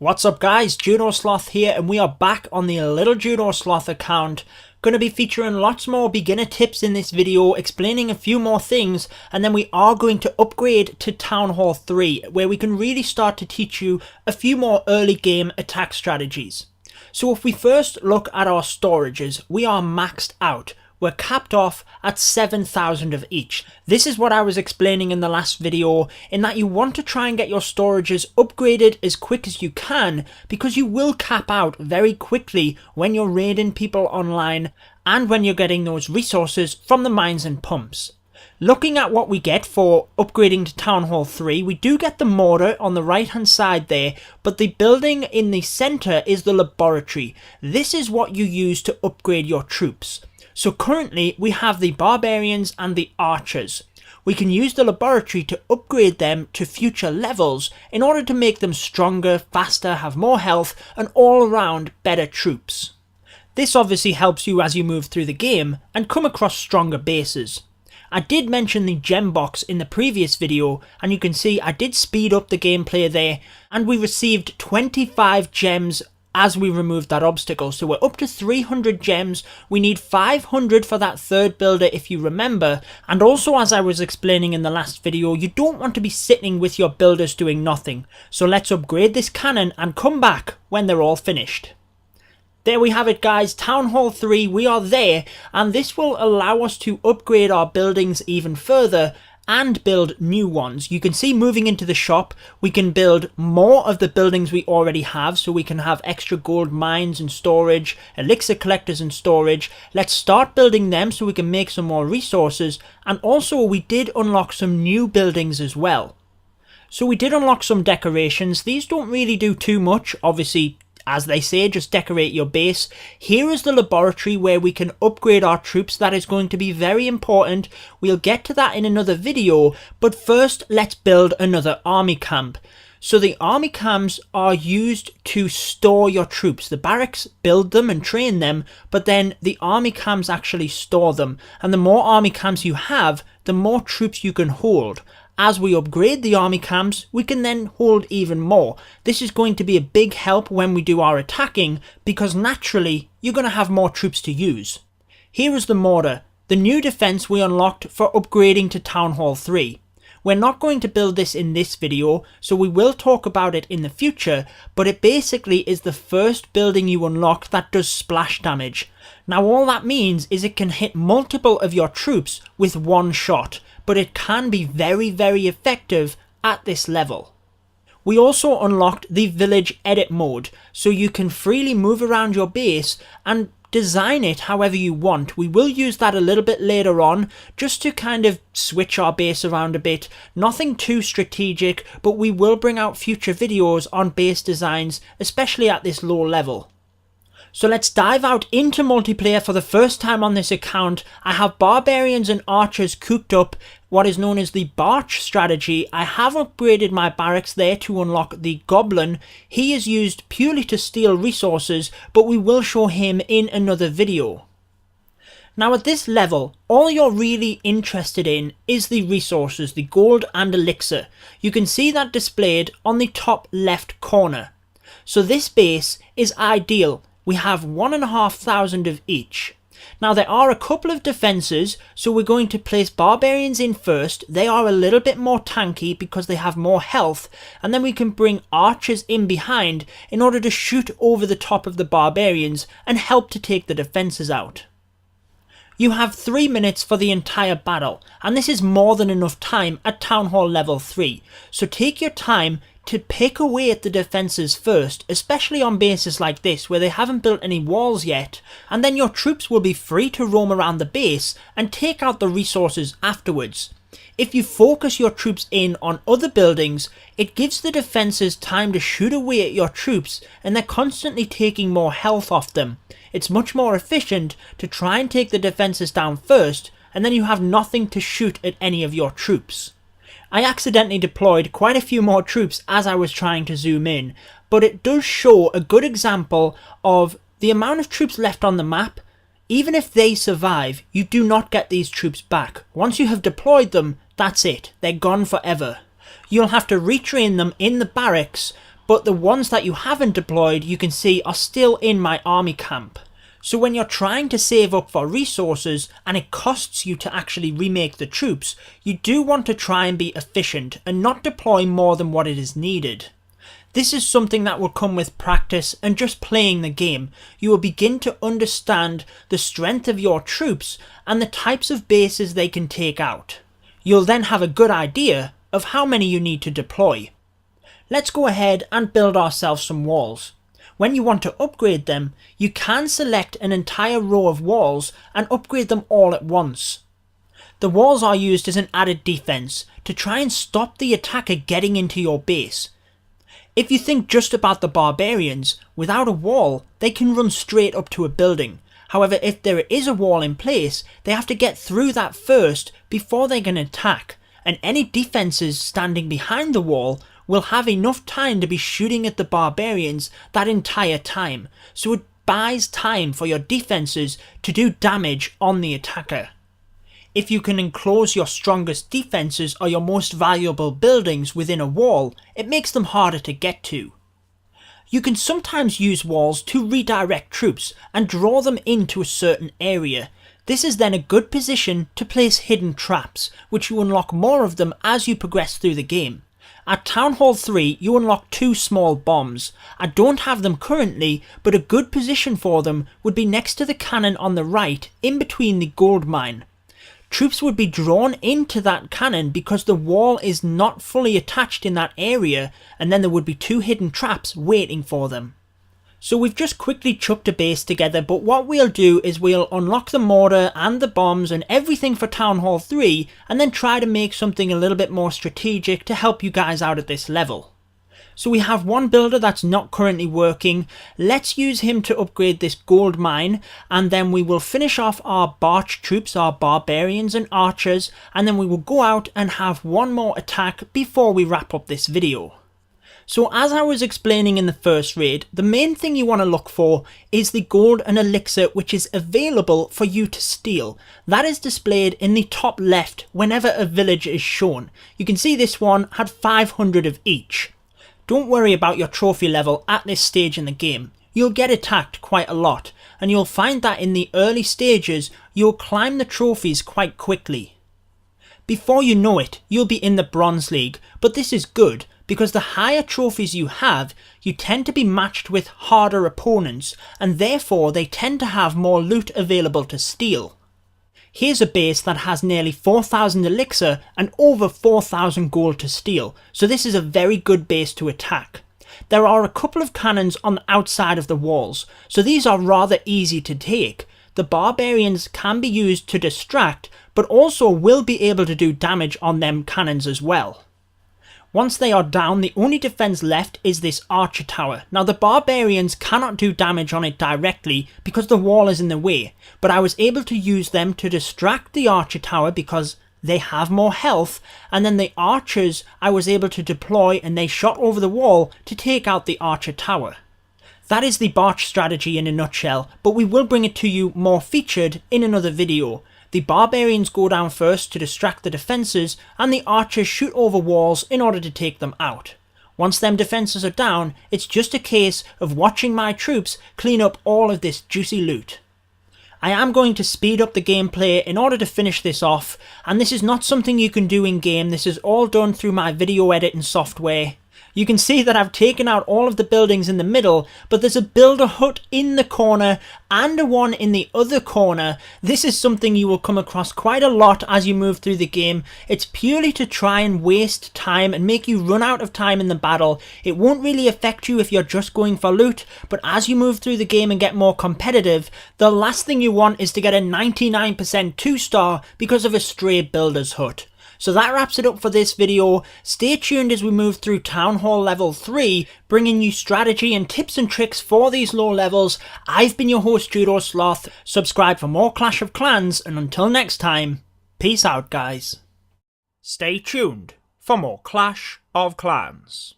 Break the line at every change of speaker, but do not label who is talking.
What's up guys, Juno Sloth here, and we are back on the Little Juno Sloth account. Going to be featuring lots more beginner tips in this video, explaining a few more things, and then we are going to upgrade to Town Hall 3, where we can really start to teach you a few more early game attack strategies. So if we first look at our storages, we are maxed out. We're capped off at 7,000 of each. This is what I was explaining in the last video, in that you want to try and get your storages upgraded as quick as you can, because you will cap out very quickly when you're raiding people online and when you're getting those resources from the mines and pumps. Looking at what we get for upgrading to Town Hall 3, we do get the mortar on the right hand side there, but the building in the centre is the laboratory. This is what you use to upgrade your troops. So currently we have the Barbarians and the Archers. We can use the laboratory to upgrade them to future levels in order to make them stronger, faster, have more health, and all around better troops. This obviously helps you as you move through the game and come across stronger bases. I did mention the gem box in the previous video, and you can see I did speed up the gameplay there, and we received 25 gems as we removed that obstacle. So we're up to 300 gems. We need 500 for that third builder if you remember, and also as I was explaining in the last video, you don't want to be sitting with your builders doing nothing. So let's upgrade this cannon and come back when they're all finished. There we have it guys, Town Hall 3, we are there, and this will allow us to upgrade our buildings even further and build new ones. You can see moving into the shop, we can build more of the buildings we already have, so we can have extra gold mines and storage, elixir collectors and storage. Let's start building them so we can make some more resources, and also we did unlock some new buildings as well. So we did unlock some decorations. These don't really do too much, obviously. As they say, just decorate your base. Here is the laboratory where we can upgrade our troops. That is going to be very important. We'll get to that in another video, but first let's build another army camp. So the army camps are used to store your troops. The barracks build them and train them, but then the army camps actually store them. And the more army camps you have, the more troops you can hold. As we upgrade the army camps, we can then hold even more. This is going to be a big help when we do our attacking, because naturally you're going to have more troops to use. Here is the mortar, the new defense we unlocked for upgrading to Town Hall 3. We're not going to build this in this video, so we will talk about it in the future, but it basically is the first building you unlock that does splash damage. Now all that means is it can hit multiple of your troops with one shot, but it can be very effective at this level. We also unlocked the village edit mode, so you can freely move around your base and design it however you want. We will use that a little bit later on, just to kind of switch our base around a bit. Nothing too strategic, but we will bring out future videos on base designs, especially at this low level. So let's dive out into multiplayer for the first time on this account. I have Barbarians and Archers cooked up, what is known as the Barch Strategy. I have upgraded my barracks there to unlock the Goblin. He is used purely to steal resources, but we will show him in another video. Now at this level, all you're really interested in is the resources, the Gold and Elixir. You can see that displayed on the top left corner. So this base is ideal. We have 1,500 of each. Now there are a couple of defences, so we're going to place Barbarians in first. They are a little bit more tanky because they have more health, and then we can bring Archers in behind in order to shoot over the top of the Barbarians and help to take the defences out. You have 3 minutes for the entire battle, and this is more than enough time at Town Hall level 3, so take your time to pick away at the defences first, especially on bases like this where they haven't built any walls yet, and then your troops will be free to roam around the base and take out the resources afterwards. If you focus your troops in on other buildings, it gives the defences time to shoot away at your troops, and they're constantly taking more health off them. It's much more efficient to try and take the defences down first, and then you have nothing to shoot at any of your troops. I accidentally deployed quite a few more troops as I was trying to zoom in, but it does show a good example of the amount of troops left on the map. Even if they survive, you do not get these troops back. Once you have deployed them, that's it. They're gone forever. You'll have to retrain them in the barracks, but the ones that you haven't deployed you can see are still in my army camp. So when you're trying to save up for resources and it costs you to actually remake the troops, you do want to try and be efficient and not deploy more than what it is needed. This is something that will come with practice and just playing the game. You will begin to understand the strength of your troops and the types of bases they can take out. You'll then have a good idea of how many you need to deploy. Let's go ahead and build ourselves some walls. When you want to upgrade them, you can select an entire row of walls and upgrade them all at once. The walls are used as an added defense to try and stop the attacker getting into your base. If you think just about the barbarians, without a wall, they can run straight up to a building. However, if there is a wall in place, they have to get through that first before they can attack, and any defenses standing behind the wall will have enough time to be shooting at the barbarians that entire time, so it buys time for your defenses to do damage on the attacker. If you can enclose your strongest defenses or your most valuable buildings within a wall, it makes them harder to get to. You can sometimes use walls to redirect troops and draw them into a certain area. This is then a good position to place hidden traps, which you unlock more of them as you progress through the game. At Town Hall 3 you unlock 2 small bombs. I don't have them currently, but a good position for them would be next to the cannon on the right, in between the gold mine. Troops would be drawn into that cannon because the wall is not fully attached in that area, and then there would be 2 hidden traps waiting for them. So we've just quickly chucked a base together, but what we'll do is we'll unlock the mortar and the bombs and everything for Town Hall 3 and then try to make something a little bit more strategic to help you guys out at this level. So we have one builder that's not currently working. Let's use him to upgrade this gold mine, and then we will finish off our Barch troops, our Barbarians and Archers, and then we will go out and have one more attack before we wrap up this video. So as I was explaining in the first raid, the main thing you want to look for is the Gold and Elixir, which is available for you to steal. That is displayed in the top left whenever a village is shown. You can see this one had 500 of each. Don't worry about your trophy level at this stage in the game. You'll get attacked quite a lot, and you'll find that in the early stages you'll climb the trophies quite quickly. Before you know it, you'll be in the Bronze League, but this is good, because the higher trophies you have, you tend to be matched with harder opponents, and therefore they tend to have more loot available to steal. Here's a base that has nearly 4,000 elixir and over 4,000 gold to steal, so this is a very good base to attack. There are a couple of cannons on the outside of the walls, so these are rather easy to take. The barbarians can be used to distract, but also will be able to do damage on them cannons as well. Once they are down, the only defense left is this archer tower. Now the barbarians cannot do damage on it directly because the wall is in the way, but I was able to use them to distract the archer tower because they have more health, and then the archers I was able to deploy and they shot over the wall to take out the archer tower. That is the Barch strategy in a nutshell, but we will bring it to you more featured in another video. The barbarians go down first to distract the defences, and the archers shoot over walls in order to take them out. Once them defences are down, it's just a case of watching my troops clean up all of this juicy loot. I am going to speed up the gameplay in order to finish this off, and this is not something you can do in game. This is all done through my video editing software. You can see that I've taken out all of the buildings in the middle, but there's a builder hut in the corner and a one in the other corner. This is something you will come across quite a lot as you move through the game. It's purely to try and waste time and make you run out of time in the battle. It won't really affect you if you're just going for loot, but as you move through the game and get more competitive, the last thing you want is to get a 99% 2-star because of a stray builder's hut. So that wraps it up for this video. Stay tuned as we move through Town Hall level 3, bringing you strategy and tips and tricks for these low levels. I've been your host Judo Sloth. Subscribe for more Clash of Clans, and until next time, peace out guys. Stay tuned for more Clash of Clans.